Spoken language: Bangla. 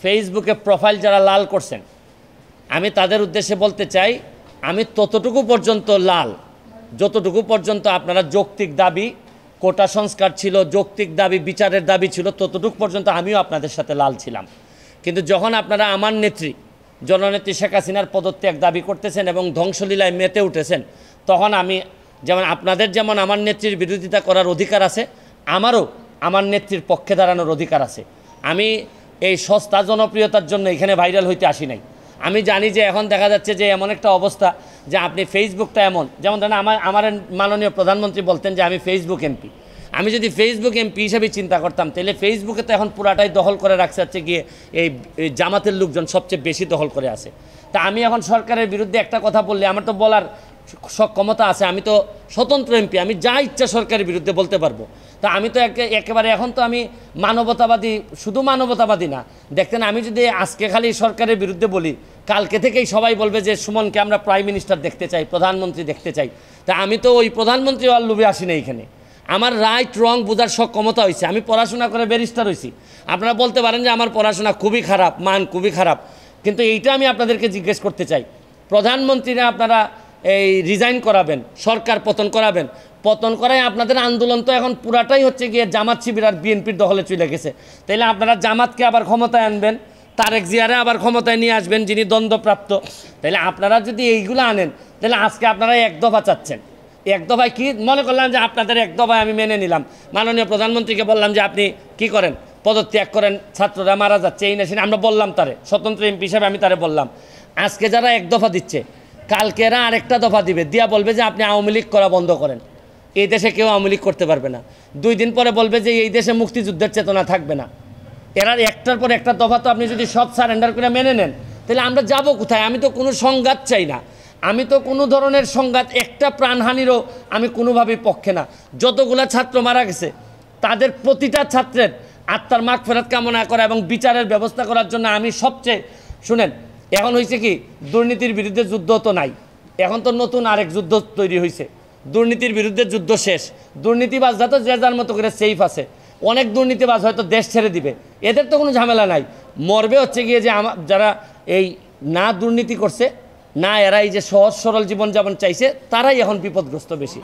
ফেসবুকে প্রোফাইল যারা লাল করছেন, আমি তাদের উদ্দেশ্যে বলতে চাই, আমি ততটুকু পর্যন্ত লাল যতটুকু পর্যন্ত আপনারা যৌক্তিক দাবি, কোটা সংস্কার ছিল, যৌক্তিক দাবি, বিচারের দাবি ছিল, ততটুকু পর্যন্ত আমিও আপনাদের সাথে লাল ছিলাম। কিন্তু যখন আপনারা আমার নেত্রী জননেত্রী শেখ হাসিনার পদত্যাগ দাবি করতেছেন এবং ধ্বংসলীলায় মেতে উঠেছেন, তখন আমি যেমন আপনাদের যেমন আমার নেত্রীর বিরোধিতা করার অধিকার আছে, আমারও আমার নেত্রীর পক্ষে দাঁড়ানোর অধিকার আছে। আমি এই সস্তা জনপ্রিয়তার জন্য এখানে ভাইরাল হইতে আসি নাই। আমি জানি যে এখন দেখা যাচ্ছে যে এমন একটা অবস্থা যে আপনি ফেসবুকটা এমন, যেমন ধরেন আমার মাননীয় প্রধানমন্ত্রী বলতেন যে আমি ফেসবুক এমপি। আমি যদি ফেসবুক এমপি হিসাবে চিন্তা করতাম, তাহলে ফেসবুকে তো এখন পুরাটাই দখল করে রাখছে হচ্ছে গিয়ে এই জামাতের লোকজন সবচেয়ে বেশি দখল করে আছে। তা আমি এখন সরকারের বিরুদ্ধে একটা কথা বললে আমার তো বলার ক্ষমতা আছে, আমি তো স্বতন্ত্র এমপি, আমি যা ইচ্ছা সরকারের বিরুদ্ধে বলতে পারবো। তা আমি তো একেবারে এখন তো আমি মানবতাবাদী, শুধু মানবতাবাদী না, দেখতেন আমি যদি আজকে খালি সরকারের বিরুদ্ধে বলি, কালকে থেকেই সবাই বলবে যে সুমনকে আমরা প্রাইম মিনিস্টার দেখতে চাই, প্রধানমন্ত্রী দেখতে চাই। তা আমি তো ওই প্রধানমন্ত্রী আর লোভে আসি না। এইখানে আমার রাইট রং বোঝার ক্ষমতা হয়েছে, আমি পড়াশোনা করে ব্যারিস্টার হয়েছি। আপনারা বলতে পারেন যে আমার পড়াশোনা খুবই খারাপ, মান খুবই খারাপ, কিন্তু এইটা আমি আপনাদেরকে জিজ্ঞেস করতে চাই, প্রধানমন্ত্রীরা আপনারা এই রিজাইন করাবেন, সরকার পতন করাবেন, পতন করায় আপনাদের আন্দোলন তো এখন পুরাটাই হচ্ছে গিয়ে জামাত শিবির আর বিএনপির দখলে চলে গেছে। তাইলে আপনারা জামাতকে আবার ক্ষমতায় আনবেন, তারেক জিয়ারে আবার ক্ষমতায় নিয়ে আসবেন যিনি দ্বন্দ্বপ্রাপ্ত। তাইলে আপনারা যদি এইগুলো আনেন, তাহলে আজকে আপনারা এক দফা চাচ্ছেন। এক দফায় কি মনে করলাম যে আপনাদের এক দফায় আমি মেনে নিলাম, মাননীয় প্রধানমন্ত্রীকে বললাম যে আপনি কি করেন, পদত্যাগ করেন, ছাত্ররা মারা যাচ্ছে, এই না সেটা আমরা বললাম তারে, স্বতন্ত্র এমপি হিসাবে আমি তারে বললাম। আজকে যারা এক দফা দিচ্ছে, কালকে এরা আরেকটা দফা দিবে, দিয়া বলবে যে আপনি আওয়ামী লীগ করা বন্ধ করেন, এই দেশে কেউ আওয়ামী লীগ করতে পারবে না। 2 দিন পরে বলবে যে এই দেশে মুক্তিযুদ্ধের চেতনা থাকবে না। এরা একটার পর একটা দফা তো আপনি যদি সব সারেন্ডার করে মেনে নেন, তাহলে আমরা যাব কোথায়? আমি তো কোনো সংঘাত চাই না, আমি তো কোনো ধরনের সংঘাত, একটা প্রাণহানিরও আমি কোনোভাবেই পক্ষে না। যতগুলা ছাত্র মারা গেছে তাদের প্রতিটা ছাত্রের আত্মার মাগফিরাত কামনা করা এবং বিচারের ব্যবস্থা করার জন্য আমি সবচেয়ে, শুনেন, এখন হয়েছে কি, দুর্নীতির বিরুদ্ধে যুদ্ধ তো নাই, এখন তো নতুন আরেক যুদ্ধ তৈরি হয়েছে। দুর্নীতির বিরুদ্ধে যুদ্ধ শেষ, দুর্নীতিবাজরা তো যে যার মতো করে সেফ আছে। অনেক দুর্নীতিবাজ হয়তো দেশ ছেড়ে দিবে, এদের তো কোনো ঝামেলা নাই। মরবে হচ্ছে গিয়ে যে যারা এই না দুর্নীতি করছে, না এরা এই যে সহজ সরল জীবনযাপন চাইছে, তারাই এখন বিপদগ্রস্ত বেশি।